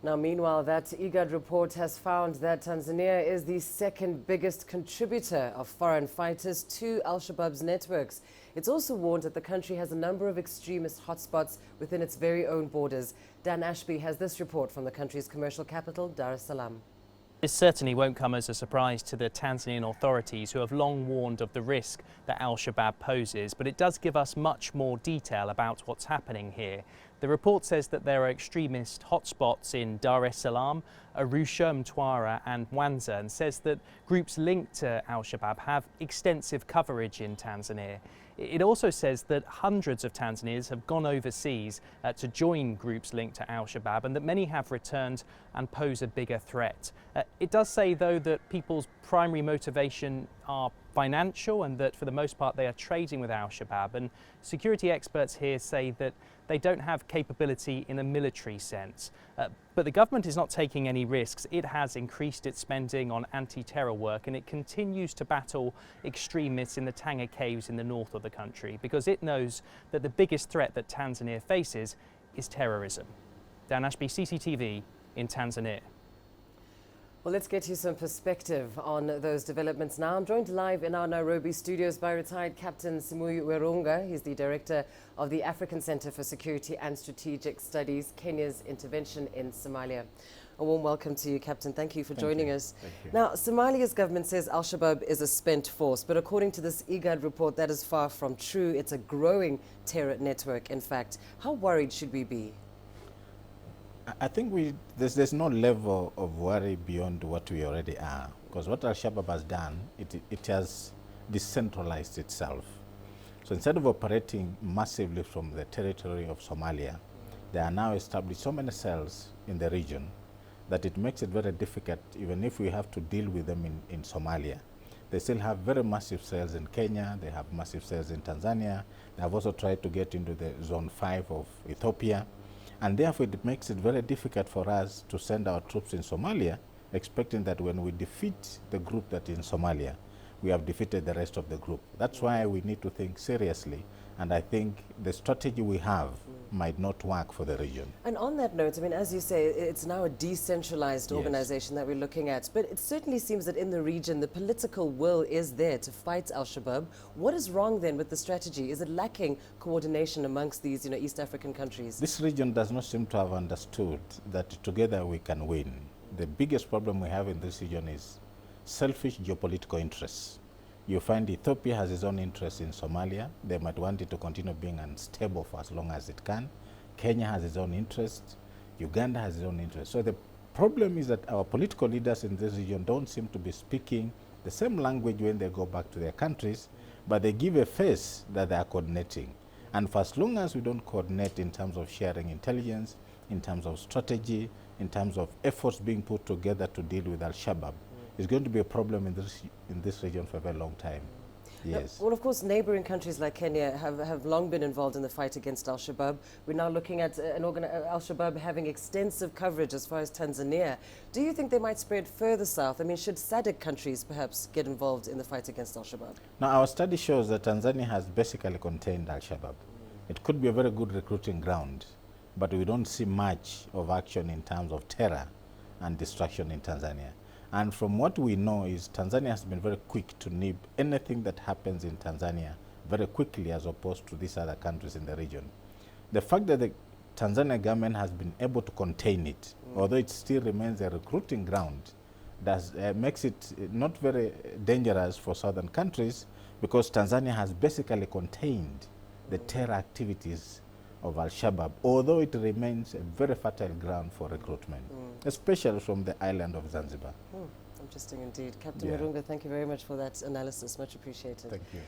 Now, meanwhile, that IGAD report has found that Tanzania is the second biggest contributor of foreign fighters to al-Shabaab's networks. It's also warned that the country has a number of extremist hotspots within its very own borders. Dan Ashby has this report from the country's commercial capital, Dar es Salaam. This certainly won't come as a surprise to the Tanzanian authorities, who have long warned of the risk that al-Shabaab poses, but it does give us much more detail about what's happening here. The report says that there are extremist hotspots in Dar es Salaam, Arusha, Mtwara and Mwanza, and says that groups linked to al-Shabaab have extensive coverage in Tanzania. It also says that hundreds of Tanzanians have gone overseas to join groups linked to al-Shabaab, and that many have returned and pose a bigger threat. It does say, though, that people's primary motivation are financial and that for the most part they are trading with al-Shabaab, and security experts here say that they don't have capability in a military sense. But the government is not taking any risks. It has increased its spending on anti-terror work, and it continues to battle extremists in the Tanga caves in the north of the country, because it knows that the biggest threat that Tanzania faces is terrorism. Dan Ashby, CCTV in Tanzania. Well, let's get you some perspective on those developments now. I'm joined live in our Nairobi studios by retired Captain Simuyu Werunga. He's the director of the African Center for Security and Strategic Studies, Kenya's intervention in Somalia. A warm welcome to you, Captain. Thank you for joining us. Now, Somalia's government says al-Shabaab is a spent force, but according to this IGAD report, that is far from true. It's a growing terror network, in fact. How worried should we be? I think there's no level of worry beyond what we already are, because what al-Shabaab has done, it has decentralized itself. So instead of operating massively from the territory of Somalia, they are now established so many cells in the region that it makes it very difficult, even if we have to deal with them in Somalia. They still have very massive cells in Kenya, they have massive cells in Tanzania, they have also tried to get into the zone 5 of Ethiopia. And therefore, it makes it very difficult for us to send our troops in Somalia, expecting that when we defeat the group that is in Somalia, we have defeated the rest of the group. That's why we need to think seriously. And I think the strategy we have might not work for the region. And on that note, I mean, as you say, it's now a decentralized organization that we're looking at. But it certainly seems that in the region, the political will is there to fight al-Shabaab. What is wrong then with the strategy? Is it lacking coordination amongst these, East African countries? This region does not seem to have understood that together we can win. The biggest problem we have in this region is selfish geopolitical interests. You find Ethiopia has its own interest in Somalia. They might want it to continue being unstable for as long as it can. Kenya has its own interest. Uganda has its own interest. So the problem is that our political leaders in this region don't seem to be speaking the same language when they go back to their countries, but they give a face that they are coordinating. And for as long as we don't coordinate in terms of sharing intelligence, in terms of strategy, in terms of efforts being put together to deal with al-Shabaab, it's going to be a problem in this region for a very long time. Yes. Well, of course, neighboring countries like Kenya have long been involved in the fight against al-Shabaab. We're now looking at al-Shabaab having extensive coverage as far as Tanzania. Do you think they might spread further south? I mean, should SADC countries perhaps get involved in the fight against al-Shabaab? Now, our study shows that Tanzania has basically contained al-Shabaab. It could be a very good recruiting ground, but we don't see much of action in terms of terror and destruction in Tanzania. And from what we know is Tanzania has been very quick to nib anything that happens in Tanzania very quickly, as opposed to these other countries in the region. The fact that the Tanzania government has been able to contain it, although it still remains a recruiting ground, makes it not very dangerous for southern countries, because Tanzania has basically contained the terror activities of al-Shabaab, although it remains a very fertile ground for recruitment, especially from the island of Zanzibar. Interesting indeed. Captain Werunga, thank you very much for that analysis. Much appreciated. Thank you.